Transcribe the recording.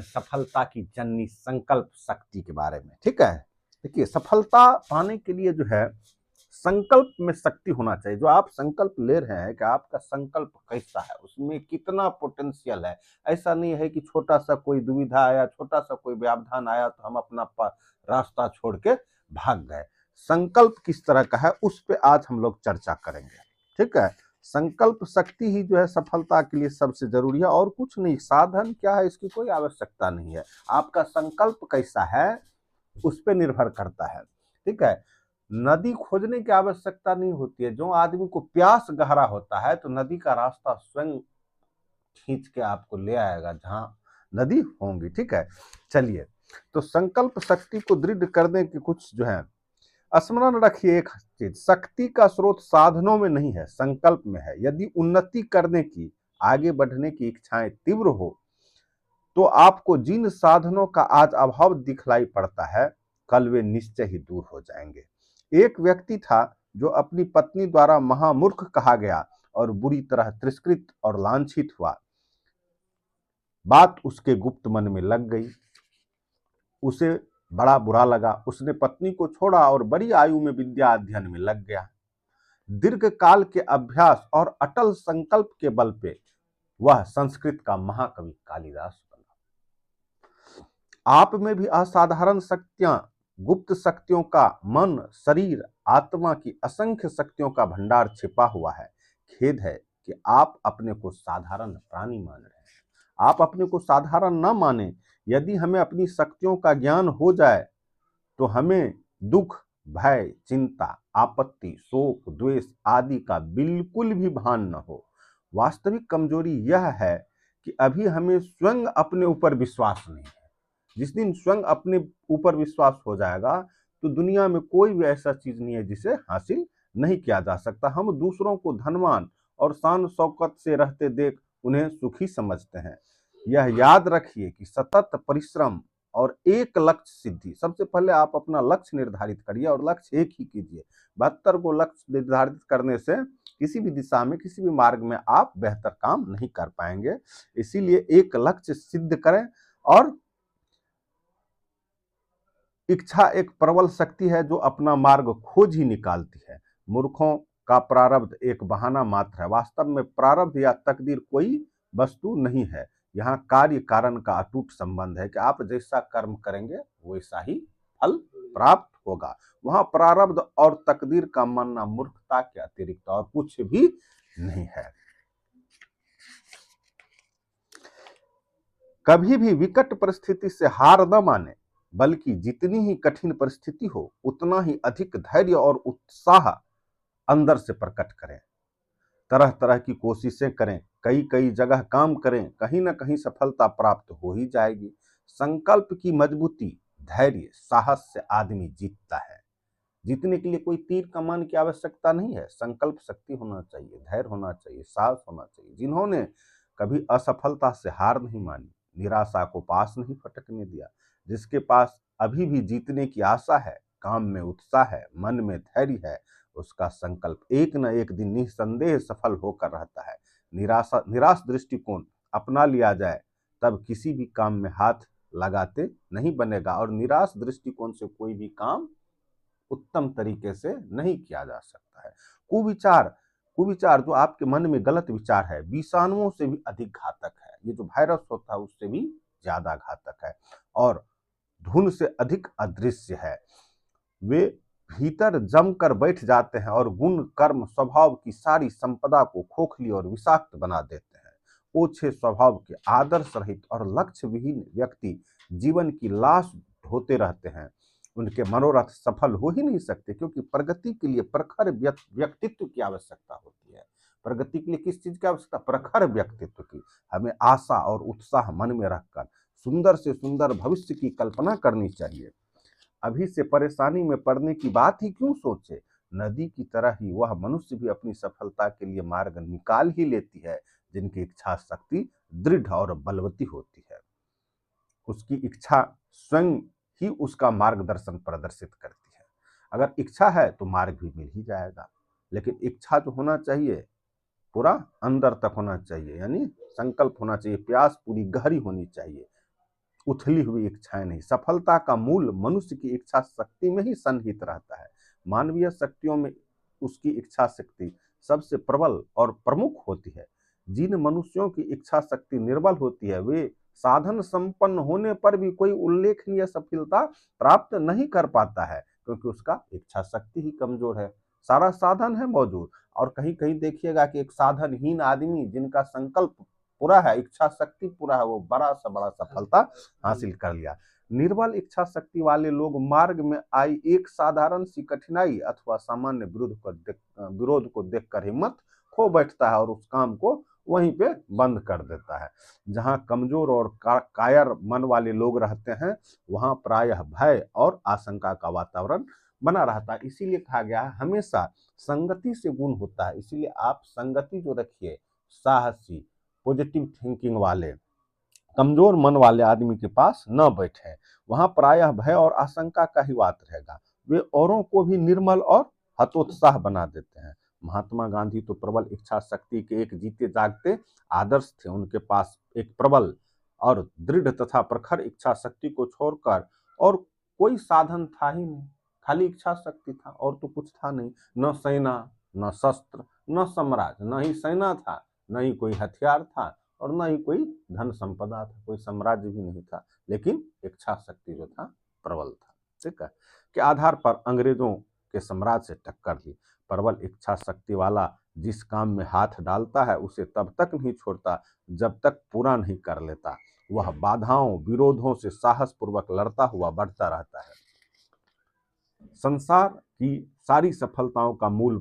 सफलता की जननी संकल्प शक्ति के बारे में। ठीक है, देखिए सफलता पाने के लिए जो है संकल्प में शक्ति होना चाहिए। जो आप संकल्प ले रहे हैं कि आपका संकल्प कैसा है, उसमें कितना पोटेंशियल है। ऐसा नहीं है कि छोटा सा कोई दुविधा आया, छोटा सा कोई व्यवधान आया तो हम अपना रास्ता छोड़ के भाग गए। संकल्प किस तरह का है उस पर आज हम लोग चर्चा करेंगे। ठीक है, संकल्प शक्ति ही जो है सफलता के लिए सबसे जरूरी है, और कुछ नहीं। साधन क्या है इसकी कोई आवश्यकता नहीं है, आपका संकल्प कैसा है उस पर निर्भर करता है। ठीक है, नदी खोजने की आवश्यकता नहीं होती है। जो आदमी को प्यास गहरा होता है तो नदी का रास्ता स्वयं खींच के आपको ले आएगा जहां नदी होंगी। ठीक है, चलिए, तो संकल्प शक्ति को दृढ़ करने की कुछ जो है स्मरण रखिए। एक चीज, शक्ति का स्रोत साधनों में नहीं है, संकल्प में है। यदि उन्नति करने की, आगे बढ़ने की इच्छाएं तीव्र हो तो आपको जिन साधनों का आज अभाव दिखलाई पड़ता है, कल वे निश्चय ही दूर हो जाएंगे। एक व्यक्ति था जो अपनी पत्नी द्वारा महामूर्ख कहा गया और बुरी तरह तिरस्कृत और लांछित हुआ। बात उसके गुप्त मन में लग गई, उसे बड़ा बुरा लगा। उसने पत्नी को छोड़ा और बड़ी आयु में विद्या अध्ययन में लग गया। दीर्घ काल के अभ्यास और अटल संकल्प के बल पे वह संस्कृत का महाकवि कालिदास बना। आप में भी असाधारण शक्तियां, गुप्त शक्तियों का, मन, शरीर, आत्मा की असंख्य शक्तियों का भंडार छिपा हुआ है। खेद है कि आप अपने को साधारण प्राणी मान रहे हैं। आप अपने को साधारण न माने। यदि हमें अपनी शक्तियों का ज्ञान हो जाए तो हमें दुख, भय, चिंता, आपत्ति, शोक, द्वेष आदि का बिल्कुल भी भान न हो। वास्तविक कमजोरी यह है कि अभी हमें स्वयं अपने ऊपर विश्वास नहीं है। जिस दिन स्वयं अपने ऊपर विश्वास हो जाएगा तो दुनिया में कोई भी ऐसा चीज नहीं है जिसे हासिल नहीं किया जा सकता। हम दूसरों को धनवान और शान शौकत से रहते देख उन्हें सुखी समझते हैं। यह याद रखिए कि सतत परिश्रम और एक लक्ष्य सिद्धि, सबसे पहले आप अपना लक्ष्य निर्धारित करिए और लक्ष्य एक ही कीजिए। 72 को लक्ष्य निर्धारित करने से किसी भी दिशा में, किसी भी मार्ग में आप बेहतर काम नहीं कर पाएंगे। इसीलिए एक लक्ष्य सिद्ध करें। और इच्छा एक प्रबल शक्ति है जो अपना मार्ग खोज ही निकालती है। मूर्खों का प्रारब्ध एक बहाना मात्र है। वास्तव में प्रारब्ध या तकदीर कोई वस्तु नहीं है। यहाँ कार्य कारण का अटूट संबंध है कि आप जैसा कर्म करेंगे वैसा ही फल प्राप्त होगा। वहां प्रारब्ध और तकदीर का मानना मूर्खता के अतिरिक्त और कुछ भी नहीं है। कभी भी विकट परिस्थिति से हार न माने, बल्कि जितनी ही कठिन परिस्थिति हो उतना ही अधिक धैर्य और उत्साह अंदर से प्रकट करें। तरह तरह की कोशिशें करें, कई कई जगह काम करें, कहीं ना कहीं सफलता प्राप्त हो ही जाएगी। संकल्प की मजबूती, धैर्य, साहस से आदमी जीतता है। जीतने के लिए कोई तीर कमान की आवश्यकता नहीं है। संकल्प शक्ति होना चाहिए, धैर्य होना चाहिए, साहस होना चाहिए। जिन्होंने कभी असफलता से हार नहीं मानी, निराशा को पास नहीं फटकने दिया, जिसके पास अभी भी जीतने की आशा है, काम में उत्साह है, मन में धैर्य है, उसका संकल्प एक न एक दिन निस्संदेह सफल होकर रहता है। निराश दृष्टिकोण अपना लिया जाए तब किसी भी काम में हाथ लगाते नहीं बनेगा, और निराश दृष्टिकोण से कोई भी काम उत्तम तरीके से नहीं किया जा सकता है। कुविचार जो आपके मन में गलत विचार है, विषाणुओं से भी अधिक घातक है। ये जो वायरस होता है उससे भी ज्यादा घातक है और धुन से अधिक अदृश्य है। वे भीतर जमकर बैठ जाते हैं और गुण, कर्म, स्वभाव की सारी संपदा को खोखली और विषाक्त बना देते हैं। ओछे स्वभाव के, आदर्श रहित और लक्ष्य विहीन व्यक्ति जीवन की लाश ढोते रहते हैं। उनके मनोरथ सफल हो ही नहीं सकते, क्योंकि प्रगति के लिए प्रखर व्यक्तित्व की आवश्यकता होती है। प्रगति के लिए किस चीज की आवश्यकता? प्रखर व्यक्तित्व की। हमें आशा और उत्साह मन में रखकर सुंदर से सुंदर भविष्य की कल्पना करनी चाहिए। अभी से परेशानी में पड़ने की बात ही क्यों सोचे? नदी की तरह ही वह मनुष्य भी अपनी सफलता के लिए मार्ग निकाल ही लेती है जिनकी इच्छा शक्ति दृढ़ और बलवती होती है। उसकी इच्छा स्वयं ही उसका मार्गदर्शन प्रदर्शित करती है। अगर इच्छा है तो मार्ग भी मिल ही जाएगा, लेकिन इच्छा जो होना चाहिए पूरा अंदर तक होना चाहिए, यानी संकल्प होना चाहिए, प्यास पूरी गहरी होनी चाहिए। उथली हुई इच्छाएं नहीं। सफलता का मूल मनुष्य की इच्छा शक्ति में ही सन्निहित रहता है। मानवीय शक्तियों में उसकी इच्छा शक्ति सबसे प्रबल और प्रमुख होती है। जिन मनुष्यों की इच्छा शक्ति निर्बल होती है वे साधन संपन्न होने पर भी कोई उल्लेखनीय सफलता प्राप्त नहीं कर पाता है, क्योंकि उसका इच्छा शक्ति ही कमजोर है। सारा साधन है मौजूद, और कहीं कहीं देखिएगा कि एक साधनहीन आदमी जिनका संकल्प पूरा है, इच्छा शक्ति पूरा है, वो बड़ा सा बड़ा सफलता हासिल कर लिया। निर्बल इच्छा शक्ति वाले लोग मार्ग में आई एक साधारण सी कठिनाई अथवा सामान्य विरोध को देखकर हिम्मत खो बैठता है और उस काम को वहीं पे बंद कर देता है। जहां कमजोर और कायर मन वाले लोग रहते हैं वहां प्रायः भय और आशंका का वातावरण बना रहता है। इसीलिए कहा गया है हमेशा संगति से गुण होता है। इसीलिए आप संगति जो रखिए साहसी, पॉजिटिव थिंकिंग वाले, कमजोर मन वाले आदमी के पास न बैठे। वहां प्रायः भय और आशंका का ही बात रहेगा। वे औरों को भी निर्मल और हतोत्साह बना देते हैं। महात्मा गांधी तो प्रबल इच्छा शक्ति के एक जीते जागते आदर्श थे। उनके पास एक प्रबल और दृढ़ तथा प्रखर इच्छा शक्ति को छोड़कर और कोई साधन था ही नहीं। खाली इच्छा शक्ति था और तो कुछ था नहीं। न सेना, न शस्त्र, न साम्राज्य, न ही सेना था, न ही कोई हथियार था, और न ही कोई धन संपदा था, कोई साम्राज्य भी नहीं था, लेकिन इच्छा शक्ति जो था प्रबल था। ठीक है, के आधार पर अंग्रेजों के साम्राज्य से टक्कर दी। प्रबल इच्छा शक्ति वाला जिस काम में हाथ डालता है उसे तब तक नहीं छोड़ता जब तक पूरा नहीं कर लेता। वह बाधाओं विरोधों से साहस पूर्वक लड़ता हुआ बढ़ता रहता है। संसार की सारी सफलताओं का मूल